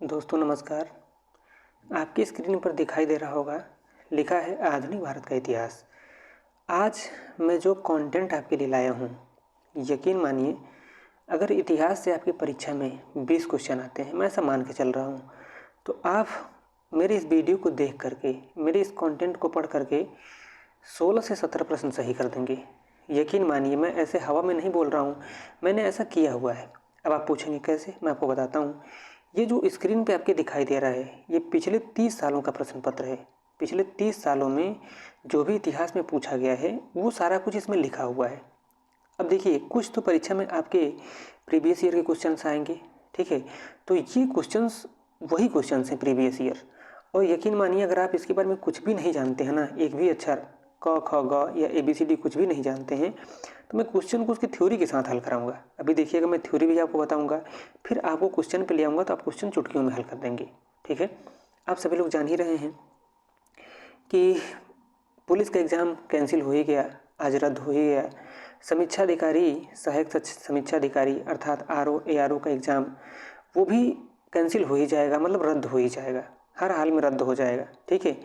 दोस्तों नमस्कार। आपकी स्क्रीन पर दिखाई दे रहा होगा, लिखा है आधुनिक भारत का इतिहास। आज मैं जो कंटेंट आपके लिए लाया हूँ, यकीन मानिए अगर इतिहास से आपकी परीक्षा में 20 क्वेश्चन आते हैं, मैं ऐसा मान के चल रहा हूँ, तो आप मेरे इस वीडियो को देख करके, मेरे इस कंटेंट को पढ़ करके 16 से 17 प्रश्न सही कर देंगे। यकीन मानिए मैं ऐसे हवा में नहीं बोल रहा हूँ, मैंने ऐसा किया हुआ है। अब आप पूछेंगे कैसे, मैं आपको बताता हूँ। ये जो स्क्रीन पे आपके दिखाई दे रहा है, ये पिछले 30 सालों का प्रश्न पत्र है। पिछले 30 सालों में जो भी इतिहास में पूछा गया है वो सारा कुछ इसमें लिखा हुआ है। अब देखिए, कुछ तो परीक्षा में आपके प्रीवियस ईयर के क्वेश्चंस आएंगे, ठीक है। तो ये क्वेश्चंस वही क्वेश्चंस हैं प्रीवियस ईयर। और यकीन मानिए अगर आप इसके बारे में कुछ भी नहीं जानते हैं ना, एक भी अक्षर क ख ग या ABCD कुछ भी नहीं जानते हैं, तो मैं क्वेश्चन को उसकी थ्योरी के साथ हल कराऊंगा। अभी देखिएगा, मैं थ्योरी भी आपको बताऊंगा, फिर आपको क्वेश्चन पे ले आऊँगा तो आप क्वेश्चन चुटकियों में हल कर देंगे, ठीक है। आप सभी लोग जान ही रहे हैं कि पुलिस का एग्ज़ाम कैंसिल हो ही गया, आज रद्द हो ही गया। समीक्षा अधिकारी, सहायक समीक्षा अधिकारी अर्थात RO ARO का एग्ज़ाम वो भी कैंसिल हो ही जाएगा, मतलब रद्द हो ही जाएगा, हर हाल में रद्द हो जाएगा, ठीक है।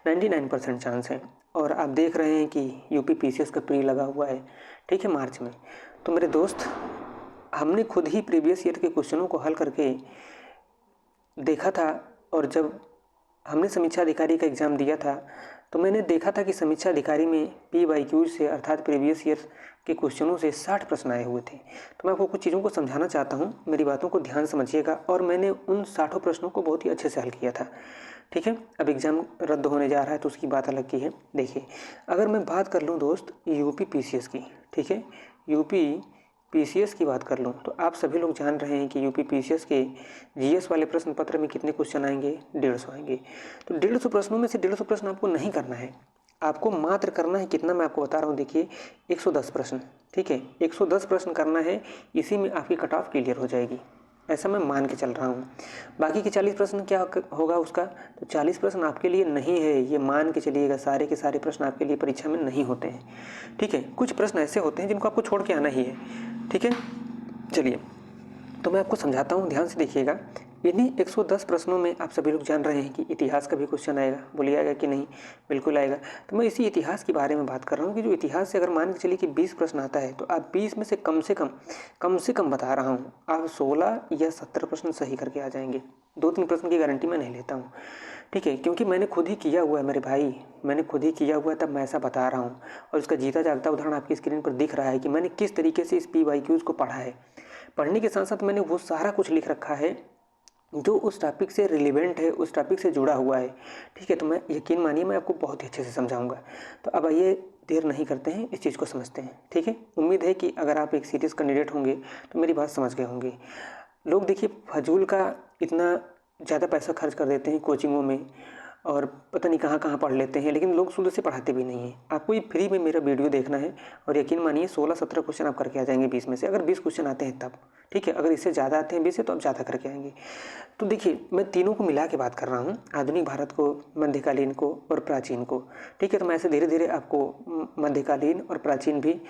99% चांस है। और आप देख रहे हैं कि UP PCS का प्री लगा हुआ है, ठीक है, मार्च में। तो मेरे दोस्त, हमने खुद ही प्रीवियस ईयर के क्वेश्चनों को हल करके देखा था। और जब हमने समीक्षा अधिकारी का एग्ज़ाम दिया था तो मैंने देखा था कि समीक्षा अधिकारी में PYQ से अर्थात प्रीवियस ईयर के क्वेश्चनों से 60 प्रश्न आए हुए थे। तो मैं आपको कुछ चीज़ों को समझाना चाहता हूँ, मेरी बातों को ध्यान समझिएगा। और मैंने उन 60 प्रश्नों को बहुत ही अच्छे से हल किया था, ठीक है। अब एग्ज़ाम रद्द होने जा रहा है तो उसकी बात अलग की है। देखिए, अगर मैं बात कर लूँ दोस्त UP PCS की, ठीक है, UP PCS की बात कर लूँ तो आप सभी लोग जान रहे हैं कि UP PCS के GS वाले प्रश्न पत्र में कितने क्वेश्चन आएंगे, 150 आएंगे। तो 150 प्रश्नों में से 150 प्रश्न आपको नहीं करना है, आपको मात्र करना है कितना, मैं आपको बता रहा हूँ। देखिए, 110 प्रश्न, ठीक है, 110 प्रश्न करना है, इसी में आपकी कट ऑफ क्लियर हो जाएगी, ऐसा मैं मान के चल रहा हूँ। बाकी के 40 प्रश्न क्या होगा उसका, तो 40 प्रश्न आपके लिए नहीं है, ये मान के चलिएगा। सारे के सारे प्रश्न आपके लिए परीक्षा में नहीं होते हैं, ठीक है। कुछ प्रश्न ऐसे होते हैं जिनको आपको छोड़ के आना ही है, ठीक है। चलिए, तो मैं आपको समझाता हूँ, ध्यान से देखिएगा। इन्हीं 110 प्रश्नों में आप सभी लोग जान रहे हैं कि इतिहास का भी क्वेश्चन आएगा, बोलिए आएगा कि नहीं, बिल्कुल आएगा। तो मैं इसी इतिहास के बारे में बात कर रहा हूँ कि जो इतिहास से अगर मान के चलिए कि 20 प्रश्न आता है तो आप 20 में से कम से कम बता रहा हूँ, आप 16 या 17 प्रश्न सही करके आ जाएंगे। 2-3 प्रश्न की गारंटी मैं नहीं लेता हूँ, ठीक है, क्योंकि मैंने खुद ही किया हुआ है मेरे भाई, मैंने खुद ही किया हुआ है, तब मैं ऐसा बता रहा हूँ। और इसका जीता जागता उदाहरण आपकी स्क्रीन पर दिख रहा है कि मैंने किस तरीके से इस PYQs को पढ़ा है। पढ़ने के साथ साथ मैंने वो सारा कुछ लिख रखा है जो उस टॉपिक से रिलेवेंट है, उस टॉपिक से जुड़ा हुआ है, ठीक है। तो मैं, यकीन मानिए, मैं आपको बहुत ही अच्छे से समझाऊंगा। तो अब आइए, देर नहीं करते हैं, इस चीज़ को समझते हैं, ठीक है। उम्मीद है कि अगर आप एक सीरियस कैंडिडेट होंगे तो मेरी बात समझ गए होंगे। लोग देखिए फजूल का इतना ज़्यादा पैसा खर्च कर देते हैं कोचिंगों में, और पता नहीं कहाँ कहाँ पढ़ लेते हैं, लेकिन लोग शुरू से पढ़ाते भी नहीं हैं। आपको ये फ्री में मेरा वीडियो देखना है और यकीन मानिए 16-17 क्वेश्चन आप करके आ जाएंगे 20 में से, अगर 20 क्वेश्चन आते हैं तब, ठीक है। अगर इससे ज़्यादा आते हैं 20 से तो आप ज़्यादा करके आएंगे। तो देखिए, मैं तीनों को मिला के बात कर रहा हूँ, आधुनिक भारत को, मध्यकालीन को और प्राचीन को, ठीक है। तो मैं ऐसे धीरे धीरे आपको मध्यकालीन और प्राचीन भी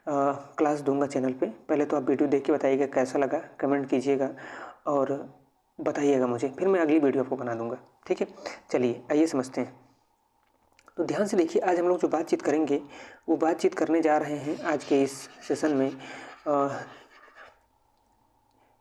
क्लास दूंगा चैनल पे। पहले तो आप वीडियो देख के बताइएगा कैसा लगा, कमेंट कीजिएगा और बताइएगा मुझे, फिर मैं अगली वीडियो आपको बना दूंगा, ठीक है। चलिए आइए समझते हैं। तो ध्यान से देखिए, आज हम लोग जो बातचीत करेंगे वो बातचीत करने जा रहे हैं आज के इस सेशन में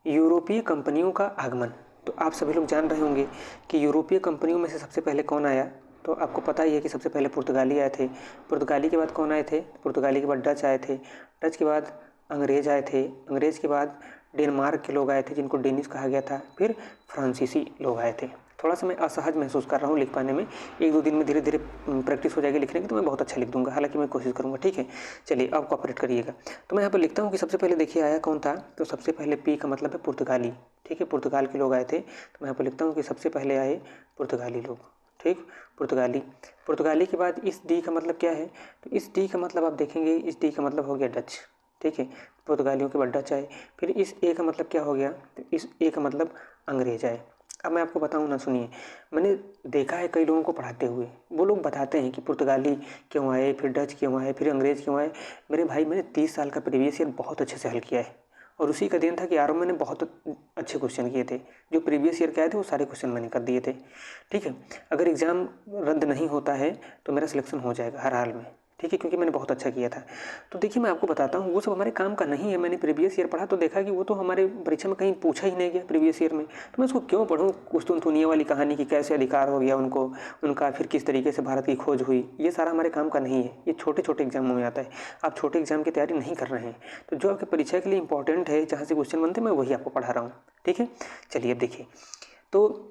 यूरोपीय कंपनियों का आगमन। तो आप सभी लोग जान रहे होंगे कि यूरोपीय कंपनियों में से सबसे पहले कौन आया। तो आपको पता ही है कि सबसे पहले पुर्तगाली आए थे। पुर्तगाली के बाद कौन आए थे, पुर्तगाली के बाद डच आए थे। डच के बाद अंग्रेज़ आए थे। अंग्रेज़ के बाद डेनमार्क के लोग आए थे जिनको डेनिश कहा गया था। फिर फ्रांसीसी लोग आए थे। थोड़ा सा मैं असहज महसूस कर रहा हूँ लिख पाने में, 1-2 दिन में धीरे धीरे प्रैक्टिस हो जाएगी लिखने की, तो मैं बहुत अच्छा लिख दूंगा, हालांकि मैं कोशिश करूंगा, ठीक है। चलिए, आप कोऑपरेट करिएगा। तो मैं यहाँ पर लिखता हूँ कि सबसे पहले देखिए आया कौन था। तो सबसे पहले P का मतलब है पुर्तगाली, ठीक है, पुर्तगाल के लोग आए थे। तो मैं यहाँ पर लिखता हूँ कि सबसे पहले आए पुर्तगाली लोग, ठीक, पुर्तगाली। पुर्तगाली के बाद इस D का मतलब क्या है, तो इस D का मतलब आप देखेंगे, इस D का मतलब हो गया डच, ठीक है। पुर्तगालियों के बाद डच आए। फिर इस A का मतलब क्या हो गया, तो इस A का मतलब अंग्रेज आए। अब मैं आपको बताऊं ना, सुनिए, मैंने देखा है कई लोगों को पढ़ाते हुए, वो लोग बताते हैं कि पुर्तगाली क्यों आए, फिर डच क्यों आए, फिर अंग्रेज़ क्यों आए। मेरे भाई, मैंने 30 साल का प्रीवियस ईयर बहुत अच्छे से हल किया है और उसी का देन था कि आरव मैंने बहुत अच्छे क्वेश्चन किए थे, जो प्रीवियस ईयर के आए थे वो सारे क्वेश्चन मैंने कर दिए थे। ठीक है, अगर एग्ज़ाम रद्द नहीं होता है तो मेरा सिलेक्शन हो जाएगा हर हाल में। ठीक है, क्योंकि मैंने बहुत अच्छा किया था। तो देखिए मैं आपको बताता हूँ, वो सब हमारे काम का नहीं है। मैंने प्रीवियस ईयर पढ़ा तो देखा कि वो तो हमारे परीक्षा में कहीं पूछा ही नहीं गया प्रीवियस ईयर में, तो मैं उसको क्यों पढ़ूँ। कुछ तो दुनिया वाली कहानी की कैसे अधिकार हो गया उनको, उनका फिर किस तरीके से भारत की खोज हुई, ये सारा हमारे काम का नहीं है। ये छोटे छोटे एग्जामों में आता है। आप छोटे एग्जाम की तैयारी नहीं कर रहे हैं, तो जो आपके परीक्षा के लिए इंपॉर्टेंट है, जहाँ से क्वेश्चन बनते हैं, मैं वही आपको पढ़ा रहा हूँ। ठीक है, चलिए अब देखिए, तो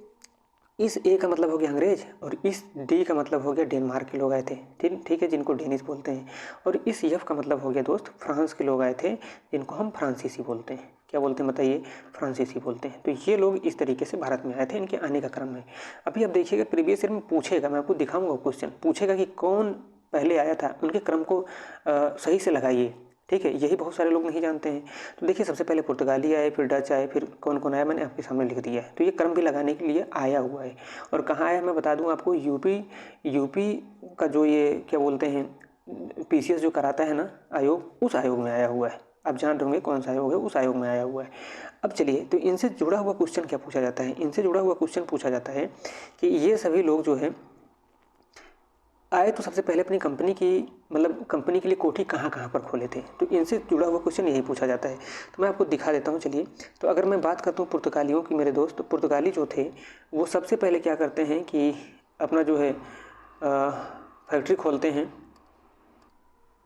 इस ए का मतलब हो गया अंग्रेज और इस डी का मतलब हो गया डेनमार्क के लोग आए थे। ठीक है, जिनको डेनिश बोलते हैं। और इस एफ का मतलब हो गया दोस्त फ्रांस के लोग आए थे, जिनको हम फ्रांसीसी बोलते हैं। क्या बोलते हैं बताइए, फ्रांसीसी बोलते हैं। तो ये लोग इस तरीके से भारत में आए थे, इनके आने का क्रम है। अभी आप देखिएगा प्रीवियस ईयर में पूछेगा, मैं आपको दिखाऊंगा क्वेश्चन, पूछेगा कि कौन पहले आया था, उनके क्रम को सही से लगाइए। ठीक है, यही बहुत सारे लोग नहीं जानते हैं। तो देखिए सबसे पहले पुर्तगाली आए, फिर डच आए, फिर कौन कौन आया मैंने आपके सामने लिख दिया है। तो ये क्रम भी लगाने के लिए आया हुआ है। और कहाँ आया मैं बता दूं आपको, यूपी का जो ये क्या बोलते हैं पीसीएस जो कराता है ना आयोग, उस आयोग में आया हुआ है। आप जान रहे होंगे कौन सा आयोग है, उस आयोग में आया हुआ है। अब चलिए, तो इनसे जुड़ा हुआ क्वेश्चन क्या पूछा जाता है, इनसे जुड़ा हुआ क्वेश्चन पूछा जाता है कि ये सभी लोग जो है आए तो सबसे पहले अपनी कंपनी की, मतलब कंपनी के लिए कोठी कहाँ कहाँ पर खोले थे। तो इनसे जुड़ा हुआ क्वेश्चन यही पूछा जाता है। तो मैं आपको दिखा देता हूँ। चलिए, तो अगर मैं बात करता हूँ पुर्तगालियों की मेरे दोस्त, तो पुर्तगाली जो थे वो सबसे पहले क्या करते हैं कि अपना जो है फैक्ट्री खोलते हैं।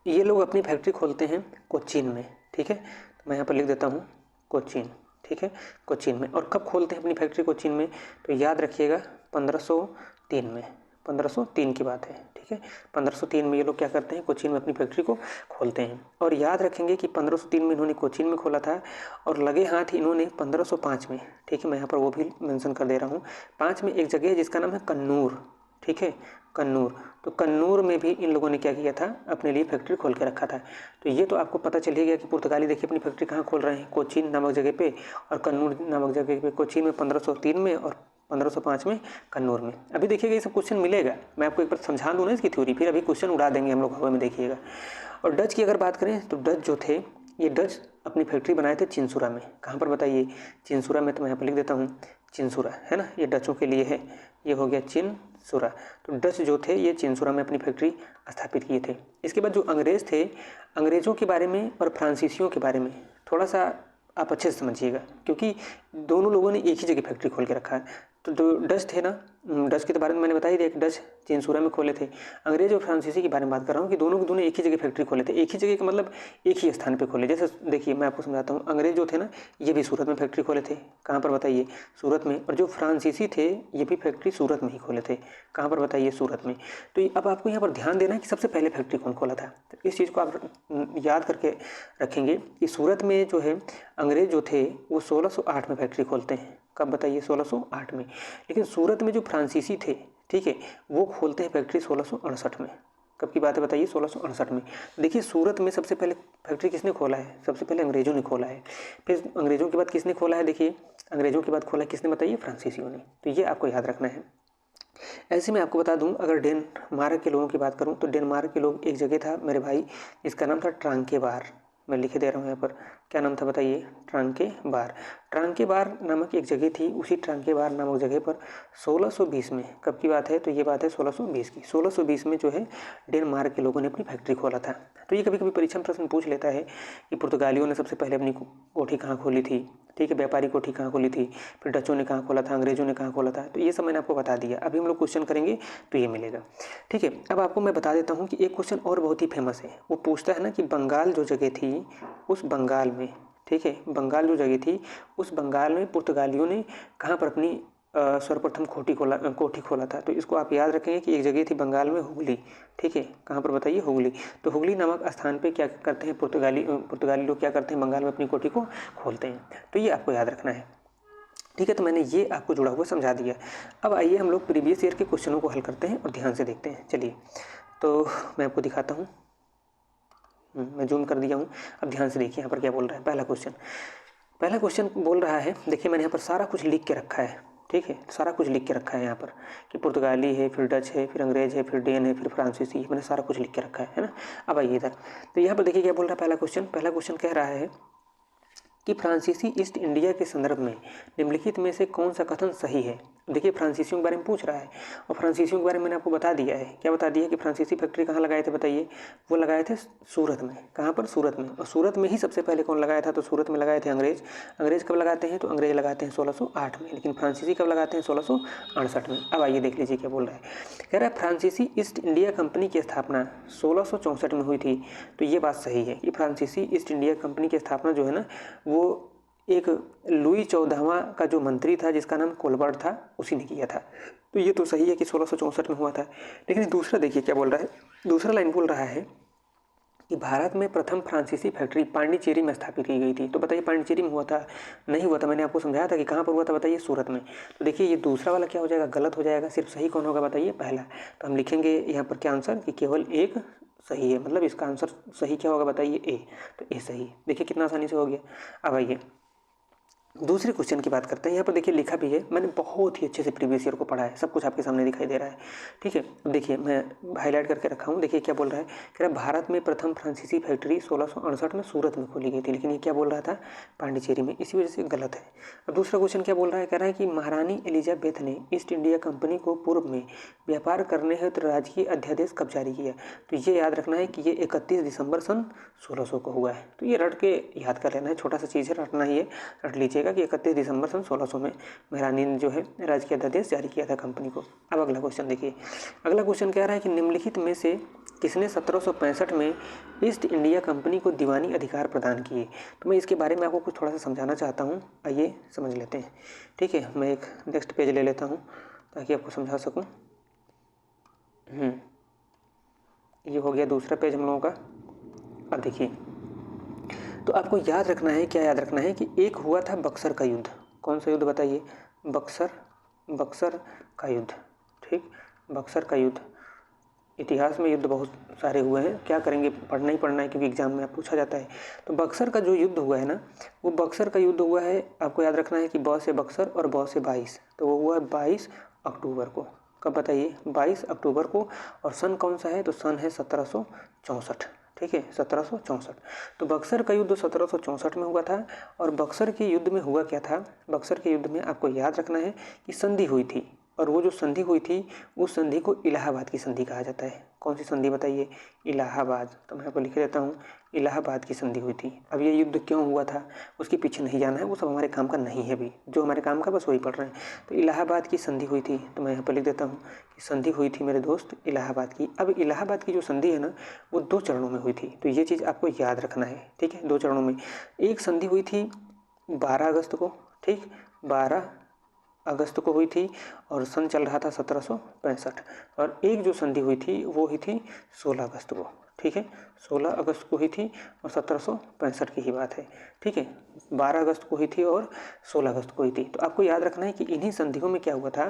ये लोग अपनी फैक्ट्री खोलते हैं कोचीन में। ठीक है, तो मैं यहाँ पर लिख देता हूँ कोचीन। ठीक है, कोचीन में। और कब खोलते हैं अपनी फैक्ट्री कोचीन में, तो याद रखिएगा 1503 में, 1503 की बात है। ठीक है, 1503 में ये लोग क्या करते हैं, कोचीन में अपनी फैक्ट्री को खोलते हैं। और याद रखेंगे कि 1503 में इन्होंने कोचीन में खोला था, और लगे हाथ इन्होंने 1505 में, ठीक है मैं यहाँ पर वो भी मेंशन कर दे रहा हूँ, 5 में एक जगह है जिसका नाम है कन्नूर। ठीक है, कन्नूर। तो कन्नूर में भी इन लोगों ने क्या किया था, अपने लिए फैक्ट्री खोल के रखा था। तो ये तो आपको पता चल ही गया कि पुर्तगाली देखिए अपनी फैक्ट्री कहाँ खोल रहे हैं, कोचीन नामक जगह पे, और कन्नूर नामक जगह पे। कोचीन में 1503 में और 1505 में कन्नूर में। अभी देखिएगा ये सब क्वेश्चन मिलेगा, मैं आपको एक बार समझा दूँ ना इसकी थ्योरी, फिर अभी क्वेश्चन उड़ा देंगे हम लोग हवा में, देखिएगा। और डच की अगर बात करें तो डच जो थे, ये डच अपनी फैक्ट्री बनाए थे चिंसुरा में। कहाँ पर बताइए, चिंसुरा में। तो मैं यहाँ पर लिख देता हूँ चिंसुरा, है ना, ये डचों के लिए है, ये हो गया चिंसुरा। तो डच जो थे ये चिंसुरा में अपनी फैक्ट्री स्थापित किए थे। इसके बाद जो अंग्रेज़ थे, अंग्रेज़ों के बारे में और फ्रांसीसियों के बारे में थोड़ा सा आप अच्छे से समझिएगा, क्योंकि दोनों लोगों ने एक ही जगह फैक्ट्री खोल के रखा है। तो जो डच थे ना, डच के तो बारे में मैंने बता ही दिया कि डच चिंसुरा में खोले थे। अंग्रेज और फ्रांसीसी की बारे में बात कर रहा हूँ कि दोनों के दोनों एक ही जगह फैक्ट्री खोले थे। एक ही जगह का मतलब एक ही स्थान पे खोले। जैसे देखिए मैं आपको समझाता हूँ, अंग्रेज जो थे ना ये भी सूरत में फैक्ट्री खोले थे। कहाँ पर बताइए, सूरत में। और जो फ्रांसीसी थे ये भी फैक्ट्री सूरत में ही खोले थे। कहाँ पर बताइए, सूरत में। तो अब आपको यहाँ पर ध्यान देना है कि सबसे पहले फैक्ट्री कौन खोला था। तो इस चीज़ को आप याद करके रखेंगे कि सूरत में जो है अंग्रेज जो थे वो 1608 में फैक्ट्री खोलते हैं। कब बताइए, 1608 में। लेकिन सूरत में जो फ्रांसीसी थे, ठीक है, वो खोलते हैं फैक्ट्री 1668 में। कब की बात है बताइए, 1668 में। देखिए सूरत में सबसे पहले फैक्ट्री किसने खोला है, सबसे पहले अंग्रेज़ों ने खोला है। फिर अंग्रेज़ों के बाद किसने खोला है, देखिए अंग्रेज़ों के बाद खोला है किसने बताइए, फ्रांसीसियों ने। तो ये आपको याद रखना है। ऐसे मैं आपको बता दूं, अगर डेनमार्क के लोगों की बात करूं तो डेनमार्क के लोग, एक जगह था मेरे भाई जिसका नाम था ट्रांकेबार। मैं लिखे दे रहा हूँ यहाँ पर, क्या नाम था बताइए, ट्रांकेबार। ट्रांकेबार नामक एक जगह थी, उसी ट्रांकेबार नामक जगह पर 1620 में, कब की बात है, तो ये बात है 1620 की। 1620 में जो है डेनमार्क के लोगों ने अपनी फैक्ट्री खोला था। तो ये कभी कभी परीक्षा में प्रश्न पूछ लेता है कि पुर्तगालियों ने सबसे पहले अपनी कोठी कहाँ खोली थी, ठीक है, व्यापारी कोठी कहाँ खोली थी, फिर डचों ने कहाँ खोला था, अंग्रेजों ने कहाँ खोला था। तो ये सब मैंने आपको बता दिया। अभी हम लोग क्वेश्चन करेंगे तो ये मिलेगा, ठीक है। अब आपको मैं बता देता हूँ कि एक क्वेश्चन और बहुत ही फेमस है। वो पूछता है ना कि बंगाल जो जगह थी, उस बंगाल में, ठीक है, बंगाल जो जगह थी उस बंगाल में पुर्तगालियों ने कहाँ पर अपनी सर्वप्रथम कोठी खोला था। तो इसको आप याद रखेंगे कि एक जगह थी बंगाल में, हुगली, ठीक है, कहाँ पर बताइए, हुगली। तो हुगली नामक स्थान पे क्या करते हैं पुर्तगाली लोग, क्या करते हैं, बंगाल में अपनी कोठी को खोलते हैं। तो ये आपको याद रखना है, ठीक है। तो मैंने ये आपको जुड़ा हुआ समझा दिया। अब आइए हम लोग प्रीवियस ईयर के क्वेश्चनों को हल करते हैं और ध्यान से देखते हैं। चलिए, तो मैं आपको दिखाता हूँ, मैं जूम कर दिया हूँ। अब ध्यान से देखिए यहाँ पर क्या बोल रहा है। पहला क्वेश्चन बोल रहा है, देखिए मैंने यहाँ पर सारा कुछ लिख के रखा है, ठीक है, सारा कुछ लिख के रखा है यहाँ पर कि पुर्तगाली है, फिर डच है, फिर अंग्रेज है, फिर डेन है, फिर फ्रांसीसी है, मैंने सारा कुछ लिख के रखा है ना। अब आइए इधर, तो यहाँ पर देखिए क्या बोल रहा है पहला क्वेश्चन कह रहा है कि फ्रांसीसी ईस्ट इंडिया के संदर्भ में निम्नलिखित में से कौन सा कथन सही है। देखिए फ्रांसीसियों के बारे में पूछ रहा है और फ्रांसीसियों के बारे में मैंने आपको बता दिया है। क्या बता दिया कि फ्रांसीसी फैक्ट्री कहाँ लगाए थे बताइए। वो लगाए थे सूरत में। कहाँ पर? सूरत में। और सूरत में ही सबसे पहले कौन लगाया था? तो सूरत में लगाए थे अंग्रेज। अंग्रेज कब लगाते हैं? तो अंग्रेज लगाते हैं 1608 में, लेकिन फ्रांसीसी कब लगाते हैं? 1668 में। अब आइए देख लीजिए क्या बोल रहा है। कह रहा है फ्रांसीसी ईस्ट इंडिया कंपनी की स्थापना 1664 में हुई थी। तो ये बात सही है कि फ्रांसीसी ईस्ट इंडिया कंपनी की स्थापना जो है ना, वो एक लुई 14वां का जो मंत्री था जिसका नाम कोलबर्ट था, उसी ने किया था। तो ये तो सही है कि 1664 में हुआ था। लेकिन दूसरा देखिए क्या बोल रहा है। दूसरा लाइन बोल रहा है कि भारत में प्रथम फ्रांसीसी फैक्ट्री पांडिचेरी में स्थापित की गई थी। तो बताइए पांडिचेरी में हुआ था? नहीं हुआ था। मैंने आपको समझाया था कि कहाँ पर हुआ था, बताइए सूरत में। तो देखिए ये दूसरा वाला क्या हो जाएगा? गलत हो जाएगा। सिर्फ सही कौन होगा बताइए? पहला। तो हम लिखेंगे यहाँ पर क्या आंसर कि केवल एक सही है, मतलब इसका आंसर सही क्या होगा बताइए? ए। तो ए सही है। देखिए कितना आसानी से हो गया। अब आइए दूसरे क्वेश्चन की बात करते हैं। यहाँ पर देखिए लिखा भी है, मैंने बहुत ही अच्छे से प्रीवियस ईयर को पढ़ा है, सब कुछ आपके सामने दिखाई दे रहा है। ठीक है, अब देखिए मैं हाईलाइट करके रखा हूँ। देखिए क्या बोल रहा है, कह रहा है भारत में प्रथम फ्रांसीसी फैक्ट्री 1668 में सूरत में खोली गई थी, लेकिन ये क्या बोल रहा था? पांडिचेरी में। इसी वजह से गलत है। अब दूसरा क्वेश्चन क्या बोल रहा है, कह रहा है कि महारानी एलिजाबेथ ने ईस्ट इंडिया कंपनी को पूर्व में व्यापार करने हेतु राजकीय अध्यादेश कब जारी किया? तो ये याद रखना है कि ये 31 दिसंबर सन 1600 को हुआ है। तो ये रट के याद कर लेना है, छोटा सा चीज़ है, रटना ही है, रट लीजिएगा कि 31 दिसंबर सन 1600 में महारानी ने जो है राजकीय अध्यादेश जारी किया था कंपनी को। अब अगला क्वेश्चन देखिए। अगला क्वेश्चन कह रहा है कि निम्नलिखित में से किसने 1765 में ईस्ट इंडिया कंपनी को दीवानी अधिकार प्रदान किए? तो मैं इसके बारे में आपको कुछ थोड़ा सा समझाना चाहता हूँ, आइए समझ लेते हैं। ठीक है, मैं एक नेक्स्ट पेज ले लेता हूँ ताकि आपको समझा सकूँ। ये हो गया दूसरा पेज हम लोगों का। अब देखिए, तो आपको याद रखना है, क्या याद रखना है कि एक हुआ था बक्सर का युद्ध। कौन सा युद्ध बताइए? बक्सर का युद्ध। ठीक, बक्सर का युद्ध। इतिहास में युद्ध बहुत सारे हुए हैं, क्या करेंगे, पढ़ना ही पढ़ना है क्योंकि एग्जाम में पूछा जाता है। तो बक्सर का जो युद्ध हुआ है ना, वो बक्सर का युद्ध हुआ है, आपको याद रखना है कि ब से बक्सर और ब से 22, तो वो हुआ 22 अक्टूबर को। कब बताइए? 22 अक्टूबर को। और सन कौन सा है? तो सन है 1764। ठीक है, 1764। तो बक्सर का युद्ध 1764 में हुआ था। और बक्सर के युद्ध में हुआ क्या था? बक्सर के युद्ध में आपको याद रखना है कि संधि हुई थी, और वो जो संधि हुई थी उस संधि को इलाहाबाद की संधि कहा जाता है। कौन सी संधि बताइए? इलाहाबाद। तो मैं आपको लिख देता हूँ, इलाहाबाद की संधि हुई थी। अब ये युद्ध क्यों हुआ था उसके पीछे नहीं जाना है, वो सब हमारे काम का नहीं है अभी, जो हमारे काम का बस वही पढ़ रहे हैं। तो इलाहाबाद की संधि हुई थी, तो मैं यहाँ पर लिख देता हूँ कि संधि हुई थी मेरे दोस्त इलाहाबाद की। अब इलाहाबाद की जो संधि है ना, वो 2 चरणों में हुई थी, तो ये चीज़ आपको याद रखना है। ठीक है, 2 चरणों में। एक संधि हुई थी 12 अगस्त को, ठीक, 12 अगस्त को हुई थी, और सन चल रहा था 1765। और एक जो संधि हुई थी वो हुई थी 16 अगस्त को। ठीक है, 16 अगस्त को हुई थी और 1765 की ही बात है। ठीक है, 12 अगस्त को हुई थी और 16 अगस्त को हुई थी। तो आपको याद रखना है कि इन्हीं संधियों में क्या हुआ था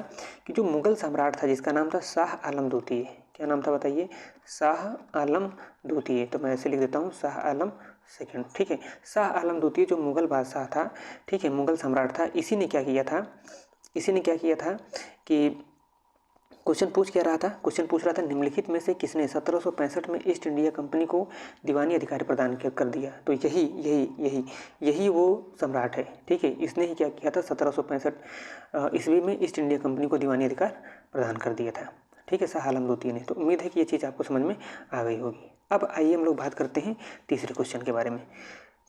कि जो मुगल सम्राट था जिसका नाम था शाह आलम द्वितीय, क्या नाम था बताइए? शाह आलम द्वितीय। तो मैं ऐसे लिख देता हूँ, शाह आलम सेकंड। ठीक है, शाह आलम द्वितीय जो मुगल बादशाह था, ठीक है, मुगल सम्राट था, इसी ने क्या किया था कि क्वेश्चन पूछ क्या रहा था? क्वेश्चन पूछ रहा था निम्नलिखित में से किसने 1765 में ईस्ट इंडिया कंपनी को दीवानी अधिकार प्रदान कर दिया? तो यही वो सम्राट है। ठीक है, इसने ही क्या किया था? 1765 ईस्वी में ईस्ट इंडिया कंपनी को दीवानी अधिकार प्रदान कर दिया था। ठीक है, शाह आलम द्वितीय ने। तो उम्मीद है कि ये चीज़ आपको समझ में आ गई होगी। अब आइए हम लोग बात करते हैं तीसरे क्वेश्चन के बारे में।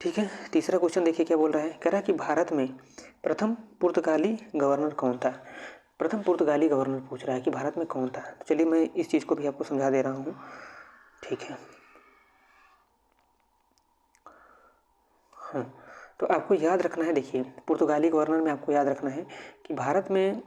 ठीक है, तीसरा क्वेश्चन देखिए क्या बोल रहा है। कह रहा है कि भारत में प्रथम पुर्तगाली गवर्नर कौन था? प्रथम पुर्तगाली गवर्नर पूछ रहा है कि भारत में कौन था। तो चलिए मैं इस चीज़ को भी आपको समझा दे रहा हूँ। ठीक है, हाँ, तो आपको याद रखना है, देखिए पुर्तगाली गवर्नर में आपको याद रखना है कि भारत में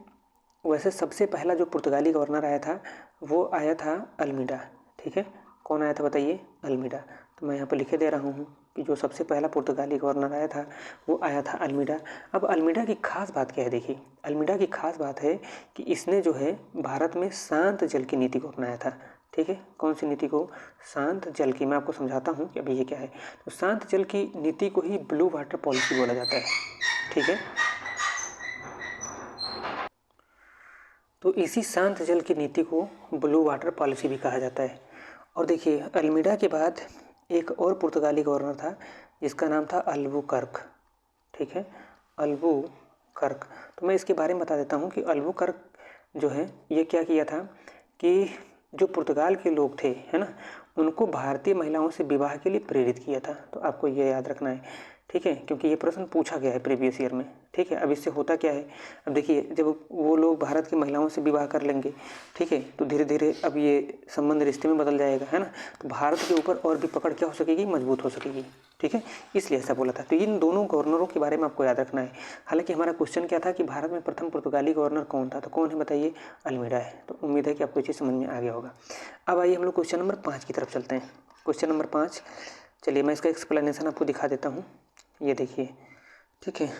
वैसे सबसे पहला जो पुर्तगाली गवर्नर आया था वो आया था अल्मीडा। ठीक है, कौन आया था बताइए? अल्मीडा। तो मैं यहाँ पर लिखे दे रहा हूँ कि जो सबसे पहला पुर्तगाली गवर्नर आया था वो आया था अल्मीडा। अब अल्मीडा की खास बात क्या है? देखिए अल्मीडा की खास बात है कि इसने जो है भारत में शांत जल की नीति को अपनाया था। ठीक है, कौन सी नीति को? शांत जल की। मैं आपको समझाता हूँ कि अभी ये क्या है। तो शांत जल की नीति को ही ब्लू वाटर पॉलिसी बोला जाता है। ठीक है, तो इसी शांत जल की नीति को ब्लू वाटर पॉलिसी भी कहा जाता है। और देखिए अल्मीडा के बाद एक और पुर्तगाली गवर्नर था जिसका नाम था अल्बुकर्क। ठीक है, अल्बुकर्क। तो मैं इसके बारे में बता देता हूँ कि अल्बुकर्क जो है ये क्या किया था कि जो पुर्तगाल के लोग थे, है ना, उनको भारतीय महिलाओं से विवाह के लिए प्रेरित किया था। तो आपको ये याद रखना है, ठीक है, क्योंकि ये प्रश्न पूछा गया है प्रीवियस ईयर में, ठीक है। अब इससे होता क्या है, अब देखिए जब वो लोग भारत की महिलाओं से विवाह कर लेंगे, ठीक है, तो धीरे धीरे अब ये संबंध रिश्ते में बदल जाएगा, है ना, तो भारत के ऊपर और भी पकड़ क्या हो सकेगी, मजबूत हो सकेगी, ठीक है, इसलिए ऐसा बोला था। तो इन दोनों गवर्नरों के बारे में आपको याद रखना है। हालांकि हमारा क्वेश्चन क्या था कि भारत में प्रथम पुर्तगाली गवर्नर कौन था, तो कौन है बताइए, अल्मीडा है। तो उम्मीद है कि आपको ये चीज़ समझ में आ गया होगा। अब आइए हम लोग क्वेश्चन नंबर 5 की तरफ चलते हैं। क्वेश्चन नंबर 5, चलिए मैं इसका एक्सप्लेनेशन आपको दिखा देता हूँ, ये देखिए, ठीक है।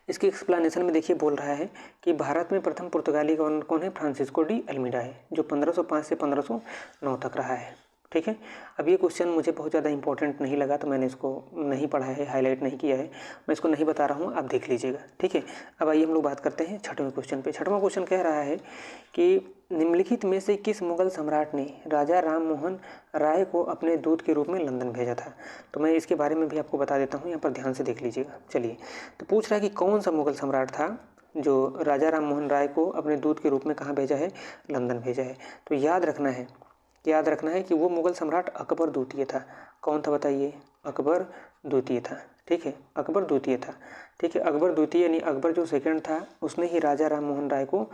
इसके एक्सप्लेनेशन में देखिए बोल रहा है कि भारत में प्रथम पुर्तगाली गवर्नर कौन है, फ्रांसिस्को डी अल्मीडा है, जो 1505 से 1509 तक रहा है, ठीक है। अब ये क्वेश्चन मुझे बहुत ज़्यादा इंपॉर्टेंट नहीं लगा, तो मैंने इसको नहीं पढ़ा है, हाईलाइट नहीं किया है, मैं इसको नहीं बता रहा हूँ, आप देख लीजिएगा, ठीक है। अब आइए हम लोग बात करते हैं छठवें क्वेश्चन पे। छठवां क्वेश्चन कह रहा है कि निम्नलिखित में से किस मुगल सम्राट ने राजा राम मोहन राय को अपने दूत के रूप में लंदन भेजा था। तो मैं इसके बारे में भी आपको बता देता हूँ, यहाँ पर ध्यान से देख लीजिएगा। चलिए, तो पूछ रहा है कि कौन सा मुगल सम्राट था जो राजा राम मोहन राय को अपने दूत के रूप में कहाँ भेजा है, लंदन भेजा है। तो याद रखना है कि वो मुगल सम्राट अकबर द्वितीय था। कौन था बताइए, अकबर द्वितीय था, ठीक है, अकबर द्वितीय था, ठीक है। अकबर द्वितीय यानी अकबर जो सेकंड था, उसने ही राजा राम मोहन राय को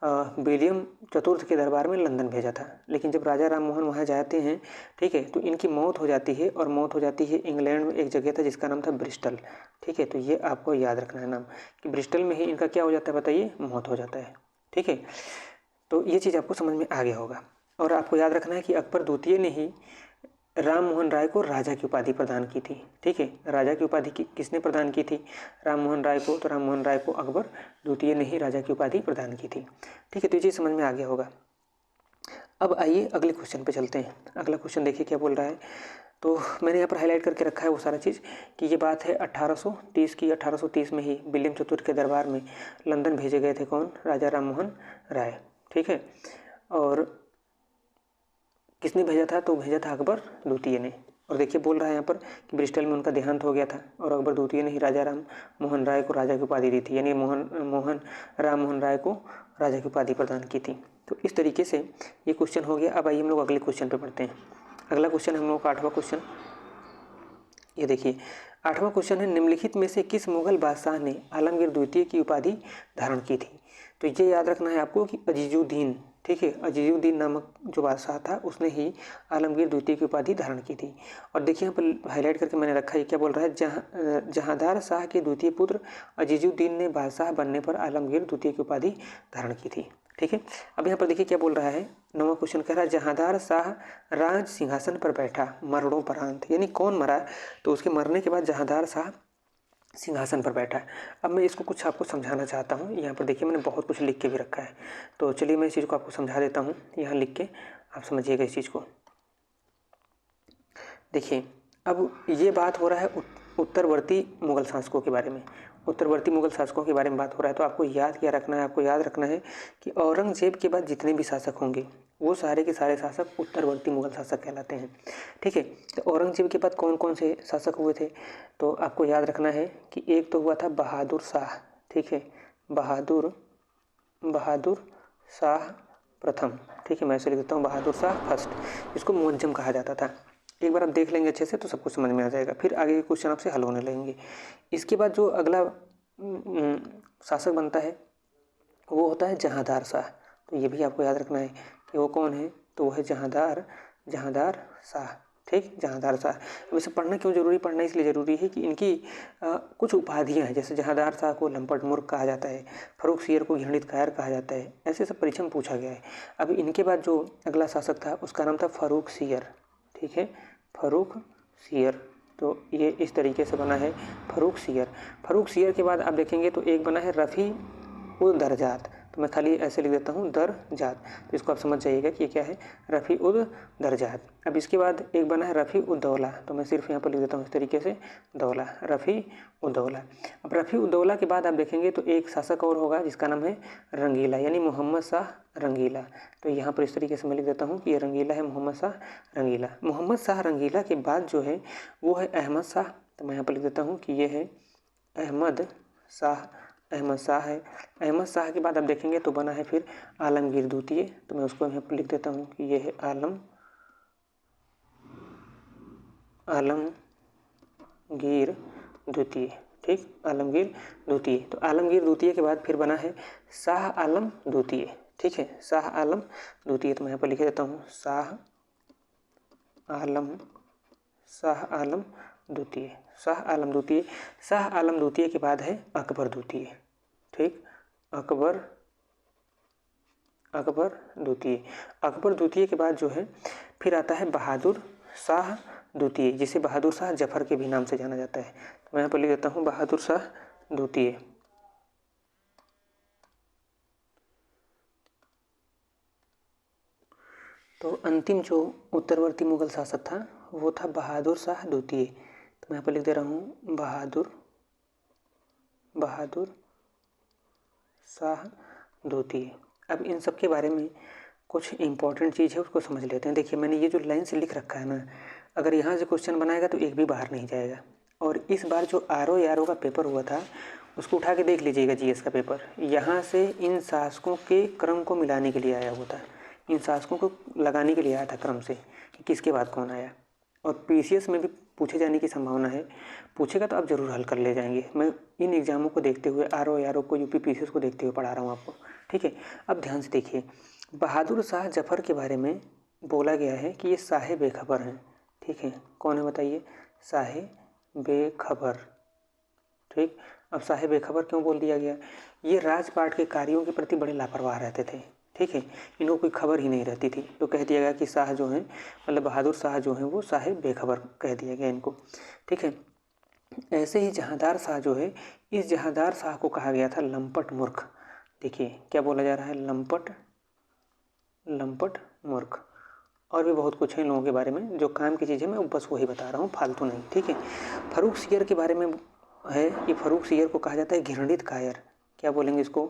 विलियम चतुर्थ के दरबार में लंदन भेजा था। लेकिन जब राजा राम मोहन वहाँ जाते हैं, ठीक है, तो इनकी मौत हो जाती है, और मौत हो जाती है इंग्लैंड में, एक जगह था जिसका नाम था ब्रिस्टल, ठीक है। तो ये आपको याद रखना है नाम, कि ब्रिस्टल में ही इनका क्या हो जाता है बताइए, मौत हो जाता है, ठीक है। तो ये चीज़ आपको समझ में आ गया होगा। और आपको याद रखना है कि अकबर द्वितीय ने ही राम मोहन राय को राजा की उपाधि प्रदान की थी, ठीक है। राजा की उपाधि किसने प्रदान की थी, राम मोहन राय को। तो राम मोहन राय को अकबर द्वितीय ने ही राजा की उपाधि प्रदान की थी, ठीक है। तो ये चीज़ समझ में आ गया होगा। अब आइए अगले क्वेश्चन पे चलते हैं। अगला क्वेश्चन देखिए क्या बोल रहा है। तो मैंने यहाँ पर हाईलाइट करके रखा है वो सारा चीज़, कि ये बात है 1830 की। 1830 में ही विलियम चतुर्थ के दरबार में लंदन भेजे गए थे कौन, राजा राम मोहन राय, ठीक है। और किसने भेजा था, तो भेजा था अकबर द्वितीय ने। और देखिए बोल रहा है यहाँ पर कि ब्रिस्टल में उनका देहांत हो गया था, और अकबर द्वितीय ने ही राजा राम मोहन राय को राजा की उपाधि दी थी, यानी राम मोहन राय को राजा की उपाधि प्रदान की थी। तो इस तरीके से ये क्वेश्चन हो गया। अब आइए हम लोग अगले क्वेश्चन पे पढ़ते हैं। अगला क्वेश्चन हम लोग का 8वां क्वेश्चन, ये देखिए 8वां क्वेश्चन है, निम्नलिखित में से किस मुगल बादशाह ने आलमगीर द्वितीय की उपाधि धारण की थी। तो ये याद रखना है आपको कि अजीजुद्दीन, ठीक है, अजीजुद्दीन नामक जो बादशाह था उसने ही आलमगीर द्वितीय की उपाधि धारण की थी। और देखिए यहाँ पर हाईलाइट करके मैंने रखा है, क्या बोल रहा है, जहांदार शाह के द्वितीय पुत्र अजीजुद्दीन ने बादशाह बनने पर आलमगीर द्वितीय की उपाधि धारण की थी, ठीक है। अब यहाँ पर देखिए क्या बोल रहा है, 9वां क्वेश्चन कह रहा है, जहांदार शाह राज सिंहासन पर बैठा मरणोपरांत, यानी कौन मरा, तो उसके मरने के बाद जहांदार शाह सिंहासन पर बैठा है। अब मैं इसको कुछ आपको समझाना चाहता हूँ। यहाँ पर देखिए मैंने बहुत कुछ लिख के भी रखा है, तो चलिए मैं इस चीज़ को आपको समझा देता हूँ, यहाँ लिख के आप समझिएगा इस चीज़ को। देखिए अब ये बात हो रहा है उत्तरवर्ती मुगल शासकों के बारे में, उत्तरवर्ती मुगल शासकों के बारे में बात हो रहा है। तो आपको याद क्या रखना है, आपको याद रखना है कि औरंगजेब के बाद जितने भी शासक होंगे वो सारे के सारे शासक उत्तरवर्ती मुगल शासक कहलाते हैं, ठीक है। तो औरंगजेब के बाद कौन कौन से शासक हुए थे, तो आपको याद रखना है कि एक तो हुआ था बहादुर शाह, ठीक है, बहादुर शाह प्रथम, ठीक है, मैं ऐसे लिख देता हूँ बहादुर शाह फर्स्ट, इसको मुअज्जम कहा जाता था। एक बार आप देख लेंगे अच्छे से तो सब कुछ समझ में आ जाएगा, फिर आगे के क्वेश्चन आपसे हल होने लगेंगे। इसके बाद जो अगला शासक बनता है वो होता है जहांदार शाह। तो ये भी आपको याद रखना है कि वो कौन है, तो वो है जहांदार शाह, ठीक, जहांदार शाह। अब इसे पढ़ना क्यों जरूरी, पढ़ना इसलिए ज़रूरी है कि इनकी कुछ उपाधियाँ हैं, जैसे जहांदार शाह को लंपट मूर्ख कहा जाता है, फर्रुख सियर को घृणित कायर कहा जाता है, ऐसे सब परीक्षा में पूछा गया है। अब इनके बाद जो अगला शासक था उसका नाम था फर्रुख सियर, ठीक है, फर्रुख सियर। तो ये इस तरीके से बना है फर्रुख सियर। फर्रुख सियर के बाद आप देखेंगे तो एक बना है रफ़ी उद दरजात, तो मैं खाली ऐसे लिख देता हूँ दरजात, तो इसको आप समझ जाइएगा कि ये क्या है, रफ़ी उद दरजात। अब इसके बाद एक बना है रफ़ी उद दौला, तो मैं सिर्फ यहाँ पर लिख देता हूँ इस तरीके से दौला, रफ़ी उद दौला। अब रफ़ी उद दौला के बाद आप देखेंगे तो एक शासक और होगा जिसका नाम है रंगीला, यानी मोहम्मद शाह रंगीला। तो यहाँ पर इस तरीके से मैं लिख देता हूँ कि ये रंगीला है, मोहम्मद शाह रंगीला। मोहम्मद शाह रंगीला के बाद जो है वो है अहमद शाह, तो मैं यहाँ पर लिख देता हूँ कि ये है अहमद शाह, अहमद शाह है। अहमद शाह के बाद आप देखेंगे तो बना है फिर आलमगीर द्वितीय, तो मैं उसको यहाँ पर लिख देता हूँ कि ये है आलमगीर द्वितीय। ठीक, आलमगीर द्वितीय। तो आलमगीर द्वितीय के बाद फिर बना है शाह आलम द्वितीय। ठीक है, शाह आलम द्वितीय, तो मैं यहाँ पर लिख देता हूँ शाह आलम द्वितीय, शाह आलम द्वितीय। शाह आलम द्वितीय के बाद है अकबर द्वितीय। ठीक, अकबर द्वितीय। अकबर द्वितीय के बाद जो है फिर आता है बहादुर शाह द्वितीय, जिसे बहादुर शाह जफर के भी नाम से जाना जाता है। तो मैं यहाँ पर लिख देता हूँ बहादुर शाह द्वितीय। तो अंतिम जो उत्तरवर्ती मुगल शासक था वो था बहादुर शाह द्वितीय। तो मैं यहाँ पर लिख दे रहा हूँ बहादुर शाह द्वितीय। अब इन सब के बारे में कुछ इम्पोर्टेंट चीज़ है, उसको समझ लेते हैं। देखिए, मैंने ये जो लाइन से लिख रखा है ना, अगर यहाँ से क्वेश्चन बनाएगा तो एक भी बाहर नहीं जाएगा। और इस बार जो RO का पेपर हुआ था उसको उठा के देख लीजिएगा, GS का पेपर, यहाँ से इन शासकों के क्रम को मिलाने के लिए आया हुआ था, इन शासकों को लगाने के लिए आया था क्रम से कि किसके बाद कौन आया। और PCS में भी पूछे जाने की संभावना है, पूछेगा तो आप ज़रूर हल कर ले जाएंगे। मैं इन एग्ज़ामों को देखते हुए, RO को, UP PCS को देखते हुए पढ़ा रहा हूँ आपको। ठीक है, अब ध्यान से देखिए, बहादुर शाह जफर के बारे में बोला गया है कि ये शाह बेखबर हैं। ठीक है, कौन है बताइए? शाह बेखबर। ठीक, अब शाह बेखबर क्यों बोल दिया गया? ये राजपाट के कार्यों के प्रति बड़े लापरवाह रहते थे। ठीक है, इनको कोई खबर ही नहीं रहती थी, तो कह दिया गया कि शाह जो हैं, मतलब बहादुर शाह जो हैं, वो शाह बेखबर कह दिया गया इनको। ठीक है, ऐसे ही जहांदार शाह जो है, इस जहांदार शाह को कहा गया था लंपट मूर्ख। देखिए क्या बोला जा रहा है, लंपट मूर्ख। और भी बहुत कुछ है इन लोगों के बारे में, जो काम की चीज़ है मैं बस वही बता रहा हूँ, फालतू नहीं। ठीक है, फर्रुख सियर के बारे में है कि फर्रुख सियर को कहा जाता है घृणित कायर। क्या बोलेंगे इसको?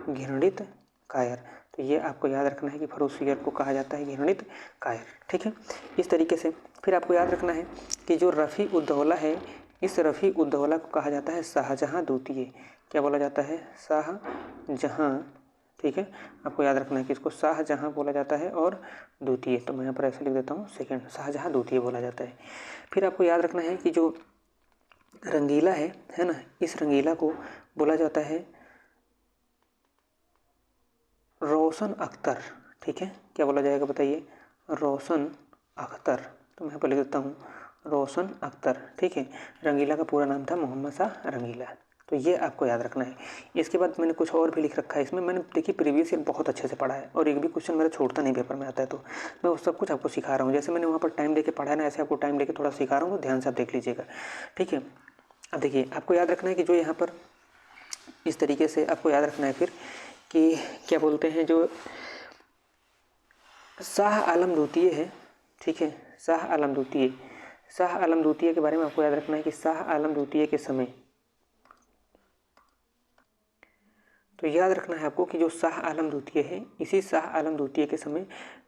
घृणित कायर। तो ये आपको याद रखना है कि फर्रुख सियर को कहा जाता है घृणित कायर। ठीक है, इस तरीके से फिर आपको याद रखना है कि जो रफ़ी उद्दौला है, इस रफ़ी उद्दौला को कहा जाता है शाहजहाँ द्वितीय। क्या बोला जाता है? शाहजहाँ। ठीक है, आपको याद रखना है कि इसको शाहजहाँ बोला जाता है और द्वितीय, तो मैं यहाँ पर ऐसे लिख देता हूँ सेकंड, शाहजहाँ द्वितीय बोला जाता है। फिर आपको याद रखना है कि जो रंगीला है ना, इस रंगीला को बोला जाता है रोशन अख्तर। ठीक है, क्या बोला जाएगा बताइए? रोशन अख्तर। तो मैं यहाँ पर लिख देता हूँ रोशन अख्तर। ठीक है, रंगीला का पूरा नाम था मोहम्मद शाह रंगीला। तो ये आपको याद रखना है। इसके बाद मैंने कुछ और भी लिख रखा है इसमें, मैंने देखिए प्रीवियस ईयर बहुत अच्छे से पढ़ा है और एक भी क्वेश्चन मेरा छोड़ता नहीं पेपर में आता है, तो मैं वो सब कुछ आपको सिखा रहा हूँ। जैसे मैंने वहाँ पर टाइम लेके पढ़ा है ना, ऐसे आपको टाइम लेके थोड़ा सिखा रहा हूँ, ध्यान से आप देख लीजिएगा। ठीक है, अब देखिए आपको याद रखना है कि जो यहाँ पर इस तरीके से आपको याद रखना है फिर कि क्या बोलते हैं, जो शाह आलम द्वितीय है। ठीक है, शाह आलम द्वितीय के बारे में आपको याद रखना है कि शाह आलम द्वितीय के समय, तो याद रखना है आपको कि जो शाह आलम द्वितीय है, इसी शाह आलम द्वितीय के समय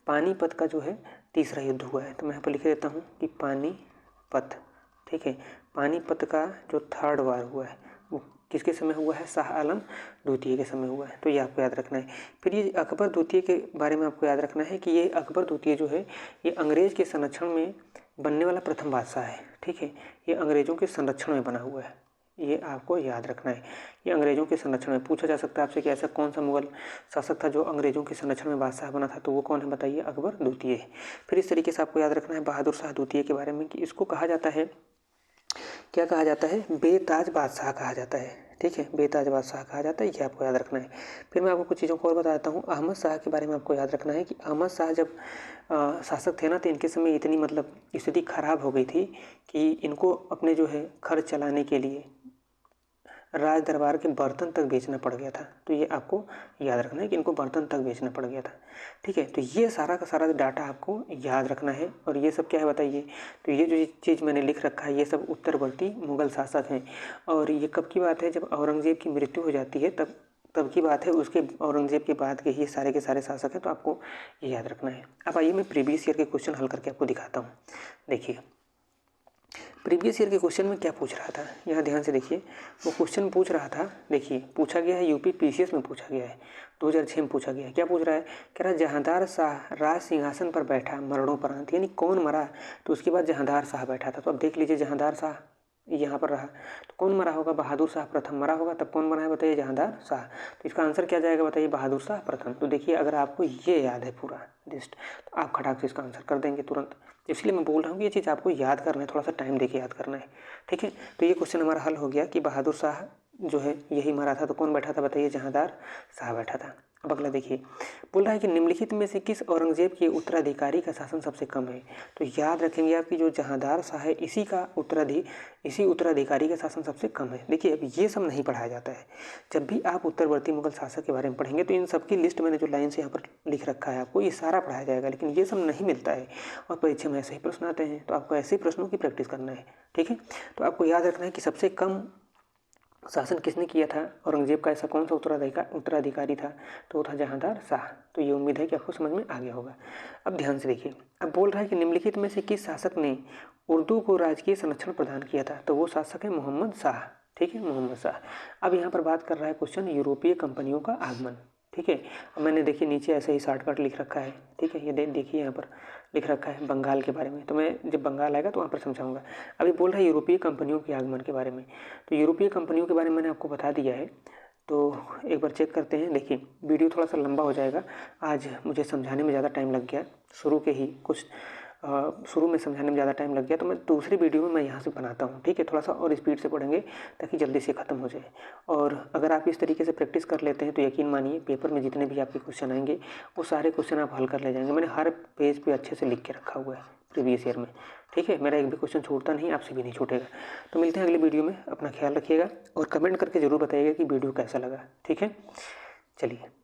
पानीपत का जो है तीसरा युद्ध हुआ है। तो मैं यहाँ पर लिख देता हूँ कि पानीपत। ठीक है, पानीपत का जो थर्ड वार हुआ है वो किसके समय हुआ है? शाह आलम द्वितीय के समय हुआ है, तो ये आपको याद रखना है। फिर ये अकबर द्वितीय के बारे में आपको याद रखना है कि ये अकबर द्वितीय जो है, ये अंग्रेज़ के संरक्षण में बनने वाला प्रथम बादशाह है। ठीक है, ये अंग्रेज़ों के संरक्षण में बना हुआ है, ये आपको याद रखना है। ये अंग्रेज़ों के संरक्षण में पूछा जा सकता है आपसे कि ऐसा कौन सा मुगल शासक था जो अंग्रेज़ों के संरक्षण में बादशाह बना था, तो वो कौन है बताइए? अकबर द्वितीय है। फिर इस तरीके से आपको याद रखना है बहादुर शाह द्वितीय के बारे में कि इसको कहा जाता है, क्या कहा जाता है? बेताज बादशाह कहा जाता है। ठीक है, बेताज बादशाह कहा जाता है, ये आपको याद रखना है। फिर मैं आपको कुछ चीज़ों को और बताता हूँ। अहमद शाह के बारे में आपको याद रखना है कि अहमद शाह जब शासक थे ना, तो इनके समय इतनी मतलब स्थिति खराब हो गई थी कि इनको अपने जो है खर्च चलाने के लिए राज दरबार के बर्तन तक बेचना पड़ गया था। तो ये आपको याद रखना है कि इनको बर्तन तक बेचना पड़ गया था। ठीक है, तो ये सारा का सारा डाटा आपको याद रखना है। और ये सब क्या है बताइए? तो ये जो चीज़ मैंने लिख रखा है, ये सब उत्तरवर्ती मुगल शासक हैं। और ये कब की बात है? जब औरंगज़ेब की मृत्यु हो जाती है तब की बात है। उसके औरंगज़ेब के बाद के ही सारे के सारे शासक हैं, तो आपको ये याद रखना है। अब आइए मैं प्रीवियस ईयर के क्वेश्चन हल करके आपको दिखाता हूँ। देखिए प्रीवियस ईयर के क्वेश्चन में क्या पूछ रहा था, यहाँ ध्यान से देखिए। वो क्वेश्चन पूछ रहा था, देखिए पूछा गया है, यूपी पीसीएस में पूछा गया है, 2006 में पूछा गया है। क्या पूछ रहा है, कह रहा जहांदार शाह राज सिंहासन पर बैठा मरणोपरांत, यानी कौन मरा तो उसके बाद जहांदार शाह बैठा था। तो अब देख लीजिए, जहांदार शाह यहाँ पर रहा तो कौन मरा होगा, बहादुर शाह प्रथम मरा होगा, तब कौन मरा है बताइए, जहांदार शाह। तो इसका आंसर क्या जाएगा बताइए, बहादुर शाह प्रथम। तो देखिए अगर आपको ये याद है पूरा लिस्ट तो आप खटाक से इसका आंसर कर देंगे तुरंत। इसलिए मैं बोल रहा हूँ कि ये चीज़ आपको याद करना है, थोड़ा सा टाइम देके याद करना है, ठीक है। तो ये क्वेश्चन हमारा हल हो गया कि बहादुर शाह जो है यही मरा था, तो कौन बैठा था बताइए, जहांदार शाह बैठा था। अब अगला देखिए, बोल रहा है कि निम्नलिखित में से किस औरंगजेब के उत्तराधिकारी का शासन सबसे कम है। तो याद रखेंगे आप कि जो जहांदार शाह है इसी उत्तराधिकारी का शासन सबसे कम है। देखिए अब ये सब नहीं पढ़ाया जाता है। जब भी आप उत्तरवर्ती मुगल शासक के बारे में पढ़ेंगे तो इन सब की लिस्ट मैंने जो लाइन से यहाँ पर लिख रखा है आपको, ये सारा पढ़ाया जाएगा, लेकिन ये सब नहीं मिलता है और परीक्षा में ऐसे ही प्रश्न आते हैं। तो आपको ऐसे ही प्रश्नों की प्रैक्टिस करना है, ठीक है। तो आपको याद रखना है कि सबसे कम शासन किसने किया था, औरंगजेब का ऐसा कौन सा उत्तराधिकारी था, तो वो था जहांदार शाह। तो ये उम्मीद है कि आपको समझ में आ गया होगा। अब ध्यान से देखिए, अब बोल रहा है कि निम्नलिखित में से किस शासक ने उर्दू को राजकीय संरक्षण प्रदान किया था। तो वो शासक है मोहम्मद शाह, ठीक है, मोहम्मद शाह। अब यहाँ पर बात कर रहा है क्वेश्चन यूरोपीय कंपनियों का आगमन, ठीक है। अब मैंने देखिए नीचे ऐसे ही शॉर्टकट लिख रखा है, ठीक है। ये देखिए यहाँ पर लिख रखा है बंगाल के बारे में, तो मैं जब बंगाल आएगा तो वहाँ पर समझाऊंगा। अभी बोल रहा है यूरोपीय कंपनियों के आगमन के बारे में। तो यूरोपीय कंपनियों के बारे में मैंने आपको बता दिया है, तो एक बार चेक करते हैं। देखिए वीडियो थोड़ा सा लंबा हो जाएगा, आज मुझे समझाने में ज़्यादा टाइम लग गया, शुरू में समझाने में ज़्यादा टाइम लग गया, तो मैं दूसरी वीडियो में मैं यहाँ से बनाता हूँ, ठीक है। थोड़ा सा और स्पीड से पढ़ेंगे ताकि जल्दी से ख़त्म हो जाए। और अगर आप इस तरीके से प्रैक्टिस कर लेते हैं तो यकीन मानिए पेपर में जितने भी आपके क्वेश्चन आएंगे वो सारे क्वेश्चन आप हल कर ले जाएंगे। मैंने हर पेज पे अच्छे से लिख के रखा हुआ है प्रीवियस ईयर में, ठीक है। मेरा एक भी क्वेश्चन छूटता नहीं, आपसे भी नहीं छूटेगा। तो मिलते हैं अगली वीडियो में, अपना ख्याल रखिएगा और कमेंट करके ज़रूर बताइएगा कि वीडियो कैसा लगा, ठीक है। चलिए।